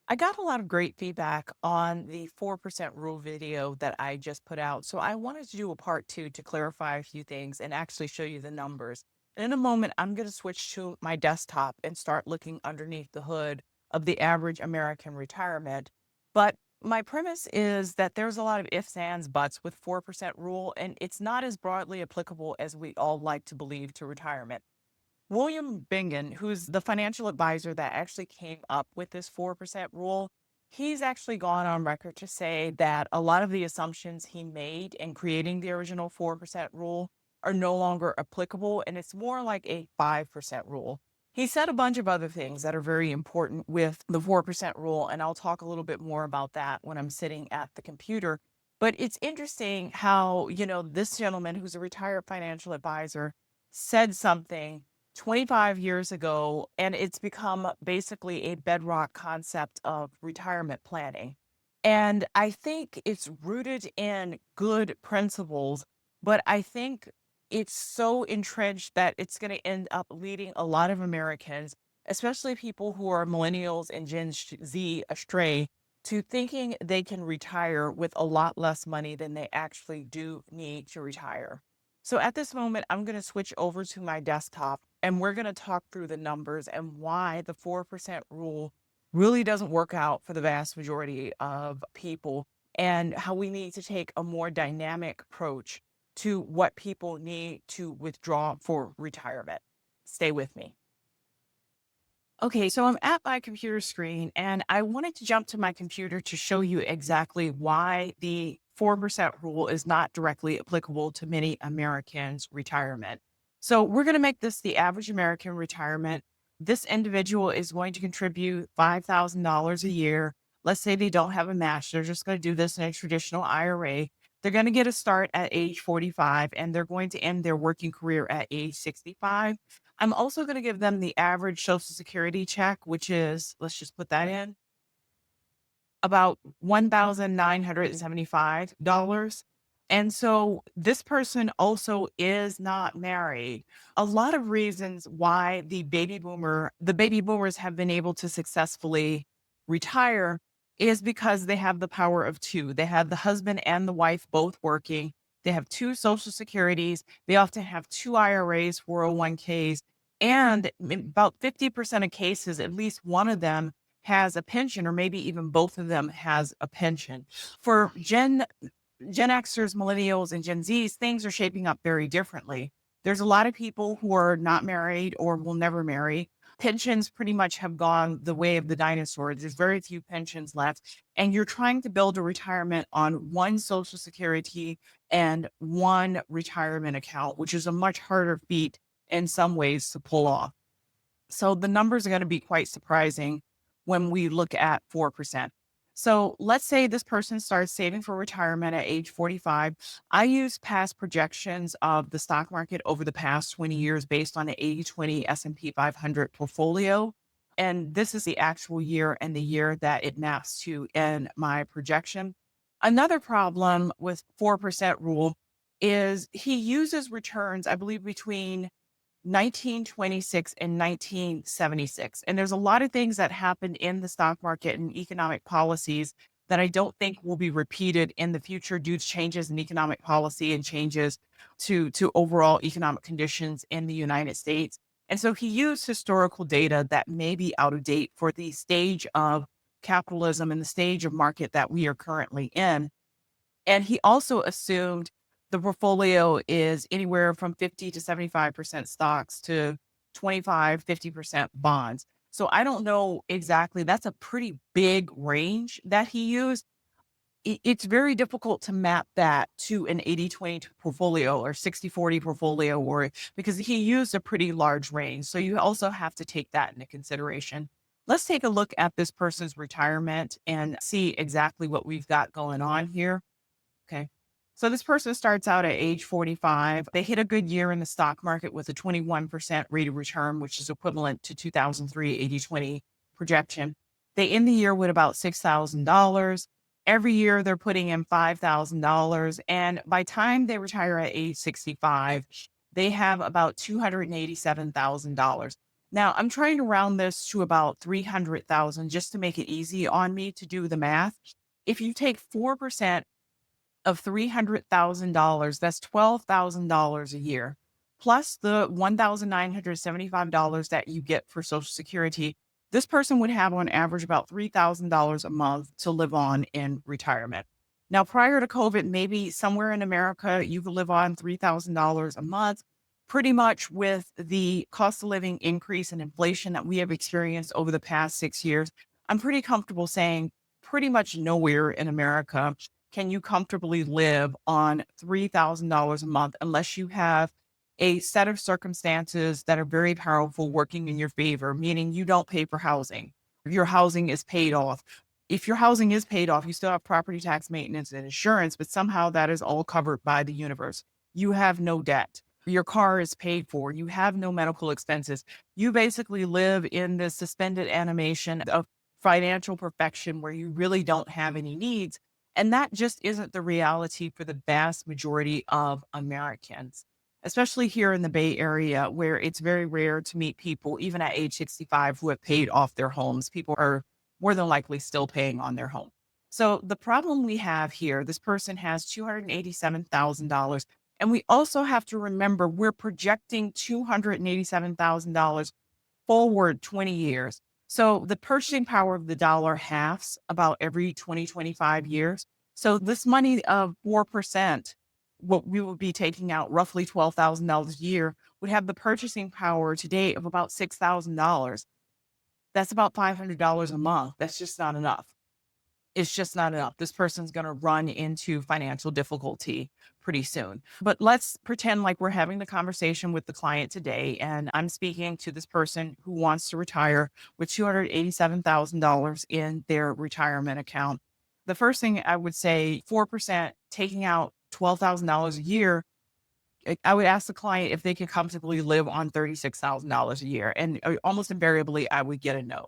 I got a lot of great feedback on the 4% rule video that I just put out. So I wanted to do a part two to clarify a few things and actually show you the numbers. And in a moment, I'm going to switch to my desktop and start looking underneath the hood of the average American retirement. But my premise is that there's a lot of ifs, ands, buts with 4% rule, and it's not as broadly applicable as we all like to believe to retirement. William Bingen, who's the financial advisor that actually came up with this 4% rule, he's actually gone on record to say that a lot of the assumptions he made in creating the original 4% rule are no longer applicable, and it's more like a 5% rule. He said a bunch of other things that are very important with the 4% rule, and I'll talk a little bit more about that when I'm sitting at the computer. But it's interesting how, this gentleman who's a retired financial advisor said something 25 years ago, and it's become basically a bedrock concept of retirement planning. And I think it's rooted in good principles, but I think it's so entrenched that it's going to end up leading a lot of Americans, especially people who are millennials and Z, astray to thinking they can retire with a lot less money than they actually do need to retire. So at this moment, I'm going to switch over to my desktop and we're going to talk through the numbers and why the 4% rule really doesn't work out for the vast majority of people and how we need to take a more dynamic approach to what people need to withdraw for retirement. Stay with me. Okay, so I'm at my computer screen and I wanted to jump to my computer to show you exactly why the 4% rule is not directly applicable to many Americans' retirement. So we're going to make this the average American retirement. This individual is going to contribute $5,000 a year. Let's say they don't have a match. They're just going to do this in a traditional IRA. They're going to get a start at age 45 and they're going to end their working career at age 65. I'm also going to give them the average Social Security check, which is, let's just put that in, about $1,975. And so this person also is not married. A lot of reasons why the baby boomers have been able to successfully retire is because they have the power of two. They have the husband and the wife both working. They have two social securities. They often have two IRAs, 401ks, and in about 50% of cases, at least one of them has a pension, or maybe even both of them has a pension. For Gen Xers, millennials, and Gen Zs, things are shaping up very differently. There's a lot of people who are not married or will never marry. Pensions pretty much have gone the way of the dinosaurs. There's very few pensions left. And you're trying to build a retirement on one social security and one retirement account, which is a much harder feat in some ways to pull off. So the numbers are going to be quite surprising when we look at 4%. So let's say this person starts saving for retirement at age 45. I use past projections of the stock market over the past 20 years based on the 80/20 S&P 500 portfolio. And this is the actual year and the year that it maps to in my projection. Another problem with 4% rule is he uses returns, I believe, between 1926 and 1976. And there's a lot of things that happened in the stock market and economic policies that I don't think will be repeated in the future due to changes in economic policy and changes to overall economic conditions in the United States. And so he used historical data that may be out of date for the stage of capitalism and the stage of market that we are currently in. And he also assumed the portfolio is anywhere from 50 to 75% stocks to 25, 50% bonds. So I don't know exactly. That's a pretty big range that he used. It's very difficult to map that to an 80/20 portfolio or 60/40 portfolio, or because he used a pretty large range. So you also have to take that into consideration. Let's take a look at this person's retirement and see exactly what we've got going on here. Okay. So this person starts out at age 45. They hit a good year in the stock market with a 21% rate of return, which is equivalent to 2003 80/20 projection. They end the year with about $6,000. Every year they're putting in $5,000. And by time they retire at age 65, they have about $287,000. Now, I'm trying to round this to about 300,000 just to make it easy on me to do the math. If you take 4% of $300,000, that's $12,000 a year, plus the $1,975 that you get for Social Security. This person would have on average about $3,000 a month to live on in retirement. Now, prior to COVID, maybe somewhere in America, you could live on $3,000 a month. Pretty much with the cost of living increase and inflation that we have experienced over the past 6 years, I'm pretty comfortable saying pretty much nowhere in America can you comfortably live on $3,000 a month unless you have a set of circumstances that are very powerful working in your favor, meaning you don't pay for housing. Your housing is paid off. If your housing is paid off, you still have property tax, maintenance, and insurance, but somehow that is all covered by the universe. You have no debt. Your car is paid for. You have no medical expenses. You basically live in this suspended animation of financial perfection where you really don't have any needs. And that just isn't the reality for the vast majority of Americans, especially here in the Bay Area, where it's very rare to meet people, even at age 65, who have paid off their homes. People are more than likely still paying on their home. So the problem we have here, this person has $287,000. And we also have to remember we're projecting $287,000 forward 20 years. So the purchasing power of the dollar halves about every 20, 25 years. So this money of 4%, what we would be taking out roughly $12,000 a year, would have the purchasing power today of about $6,000. That's about $500 a month. That's just not enough. It's just not enough. This person's going to run into financial difficulty pretty soon. But let's pretend like we're having the conversation with the client today, and I'm speaking to this person who wants to retire with $287,000 in their retirement account. The first thing I would say, 4% taking out $12,000 a year, I would ask the client if they could comfortably live on $36,000 a year. And almost invariably, I would get a no.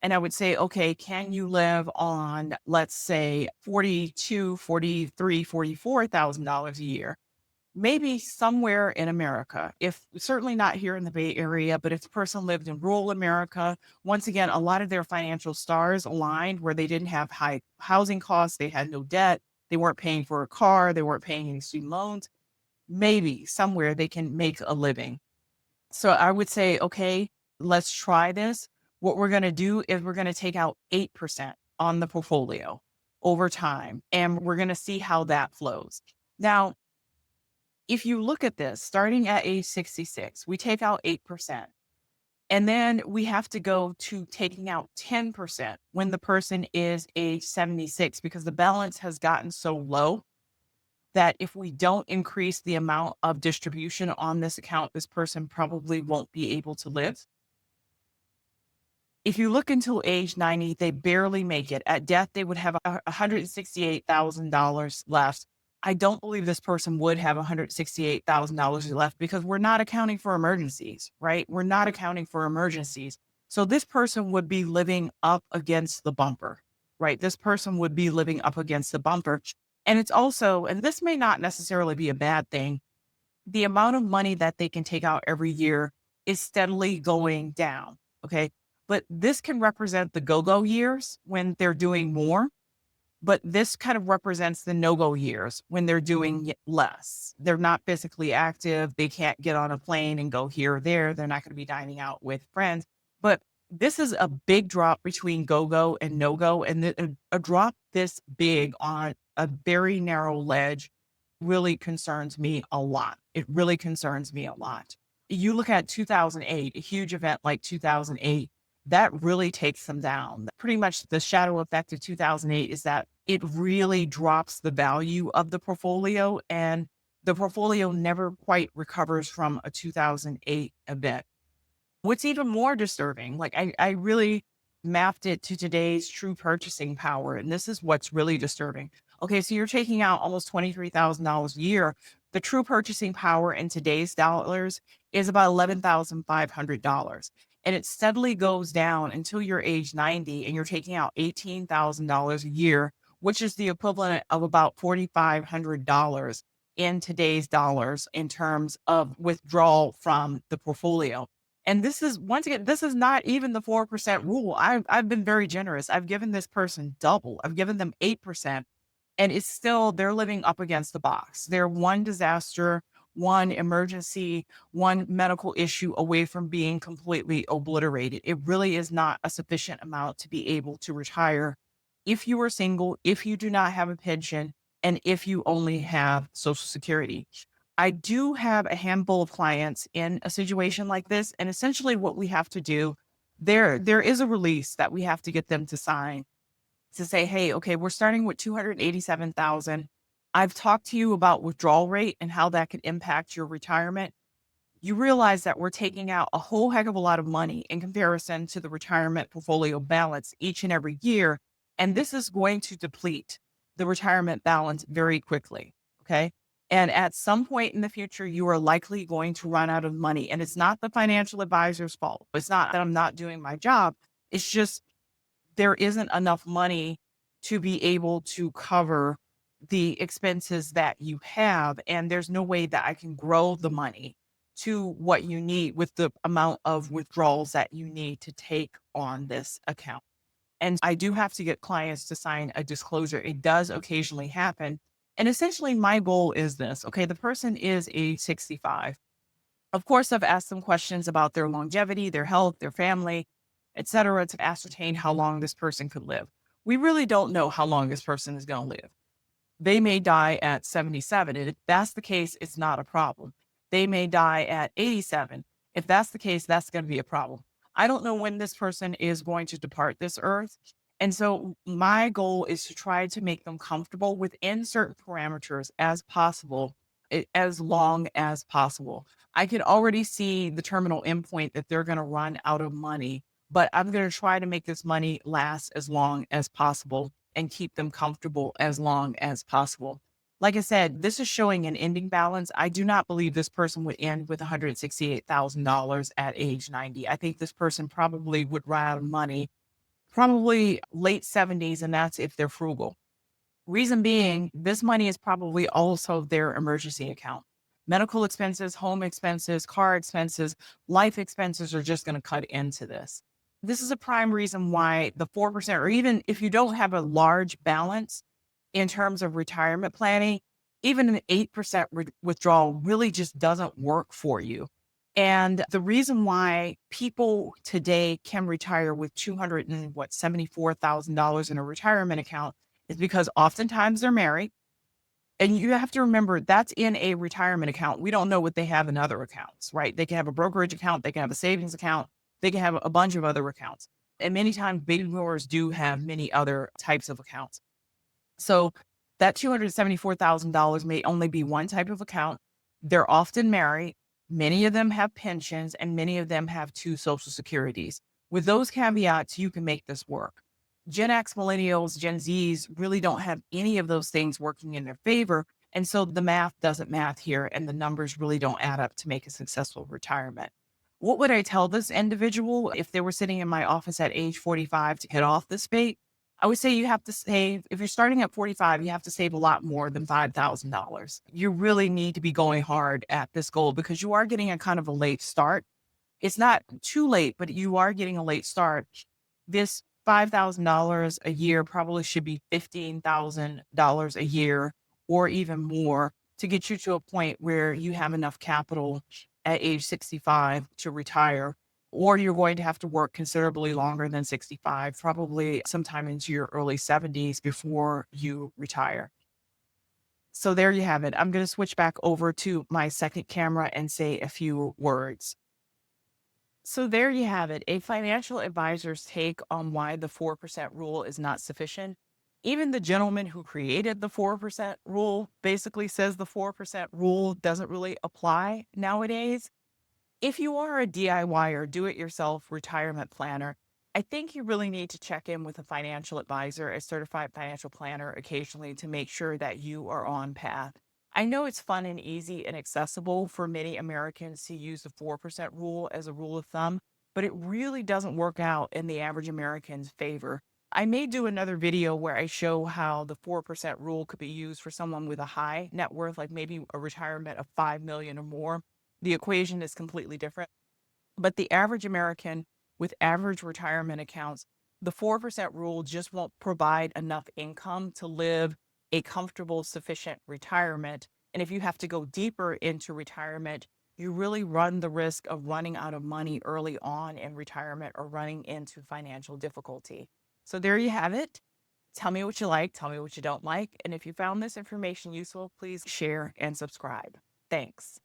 And I would say, okay, can you live on, let's say, 42, 43, $44,000 a year? Maybe somewhere in America. If certainly not here in the Bay Area, but if the person lived in rural America, once again, a lot of their financial stars aligned where they didn't have high housing costs, they had no debt, they weren't paying for a car, they weren't paying any student loans. Maybe somewhere they can make a living. So I would say, okay, let's try this. What we're going to do is we're going to take out 8% on the portfolio over time, and we're going to see how that flows. Now, if you look at this, starting at age 66, we take out 8%. And then we have to go to taking out 10% when the person is age 76, because the balance has gotten so low that if we don't increase the amount of distribution on this account, this person probably won't be able to live. If you look until age 90, they barely make it. At death, they would have $168,000 left. I don't believe this person would have $168,000 left because we're not accounting for emergencies, right? We're not accounting for emergencies. So this person would be living up against the bumper, right? This person would be living up against the bumper. And it's also, and this may not necessarily be a bad thing, the amount of money that they can take out every year is steadily going down. Okay. But this can represent the go-go years when they're doing more. But this kind of represents the no-go years when they're doing less. They're not physically active. They can't get on a plane and go here or there. They're not going to be dining out with friends. But this is a big drop between go-go and no-go. And a drop this big on a very narrow ledge really concerns me a lot. It really concerns me a lot. You look at 2008, a huge event like 2008, that really takes them down. Pretty much the shadow effect of 2008 is that it really drops the value of the portfolio, and the portfolio never quite recovers from a 2008 event. What's even more disturbing, like I really mapped it to today's true purchasing power, and this is what's really disturbing. Okay, so you're taking out almost $23,000 a year. The true purchasing power in today's dollars is about $11,500. And it steadily goes down until you're age 90 and you're taking out $18,000 a year, which is the equivalent of about $4,500 in today's dollars in terms of withdrawal from the portfolio. And this is, once again, this is not even the 4% rule. I've been very generous. I've given this person double. I've given them 8%, and it's still, they're living up against the box. They're one disaster, one emergency, one medical issue away from being completely obliterated. It really is not a sufficient amount to be able to retire if you are single, if you do not have a pension, and if you only have Social Security. I do have a handful of clients in a situation like this, and essentially what we have to do, there is a release that we have to get them to sign to say, hey, okay, we're starting with 287,000. I've talked to you about withdrawal rate and how that could impact your retirement. You realize that we're taking out a whole heck of a lot of money in comparison to the retirement portfolio balance each and every year. And this is going to deplete the retirement balance very quickly. Okay. And at some point in the future, you are likely going to run out of money. And it's not the financial advisor's fault. It's not that I'm not doing my job. It's just there isn't enough money to be able to cover the expenses that you have. And there's no way that I can grow the money to what you need with the amount of withdrawals that you need to take on this account. And I do have to get clients to sign a disclosure. It does occasionally happen. And essentially, my goal is this. Okay, the person is age 65. Of course, I've asked them questions about their longevity, their health, their family, et cetera, to ascertain how long this person could live. We really don't know how long this person is going to live. They may die at 77. And if that's the case, it's not a problem. They may die at 87. If that's the case, that's going to be a problem. I don't know when this person is going to depart this earth. And so my goal is to try to make them comfortable within certain parameters as possible, as long as possible. I can already see the terminal endpoint that they're going to run out of money, but I'm going to try to make this money last as long as possible and keep them comfortable as long as possible. Like I said, this is showing an ending balance. I do not believe this person would end with $168,000 at age 90. I think this person probably would run out of money, probably late 70s, and that's if they're frugal. Reason being, this money is probably also their emergency account. Medical expenses, home expenses, car expenses, life expenses are just going to cut into this. This is a prime reason why the 4%, or even if you don't have a large balance in terms of retirement planning, even an 8% withdrawal really just doesn't work for you. And the reason why people today can retire with $274,000 in a retirement account is because oftentimes they're married. And you have to remember that's in a retirement account. We don't know what they have in other accounts, right? They can have a brokerage account, they can have a savings account, they can have a bunch of other accounts. And many times baby boomers do have many other types of accounts. So that $274,000 may only be one type of account. They're often married. Many of them have pensions and many of them have two Social Securities. With those caveats, you can make this work. Gen X, millennials, Gen Zs really don't have any of those things working in their favor. And so the math doesn't math here and the numbers really don't add up to make a successful retirement. What would I tell this individual if they were sitting in my office at age 45 to get off this fate? I would say you have to save, if you're starting at 45, you have to save a lot more than $5,000. You really need to be going hard at this goal because you are getting a kind of a late start. It's not too late, but you are getting a late start. This $5,000 a year probably should be $15,000 a year or even more to get you to a point where you have enough capital at age 65 to retire, or you're going to have to work considerably longer than 65, probably sometime into your early 70s before you retire. So there you have it. I'm going to switch back over to my second camera and say a few words. So there you have it, a financial advisor's take on why the 4% rule is not sufficient. Even the gentleman who created the 4% rule basically says the 4% rule doesn't really apply nowadays. If you are a DIY do-it-yourself retirement planner, I think you really need to check in with a financial advisor, a certified financial planner occasionally to make sure that you are on path. I know it's fun and easy and accessible for many Americans to use the 4% rule as a rule of thumb, but it really doesn't work out in the average American's favor. I may do another video where I show how the 4% rule could be used for someone with a high net worth, like maybe a retirement of 5 million or more. The equation is completely different. But the average American with average retirement accounts, the 4% rule just won't provide enough income to live a comfortable, sufficient retirement. And if you have to go deeper into retirement, you really run the risk of running out of money early on in retirement or running into financial difficulty. So there you have it. Tell me what you like, tell me what you don't like. And if you found this information useful, please share and subscribe. Thanks.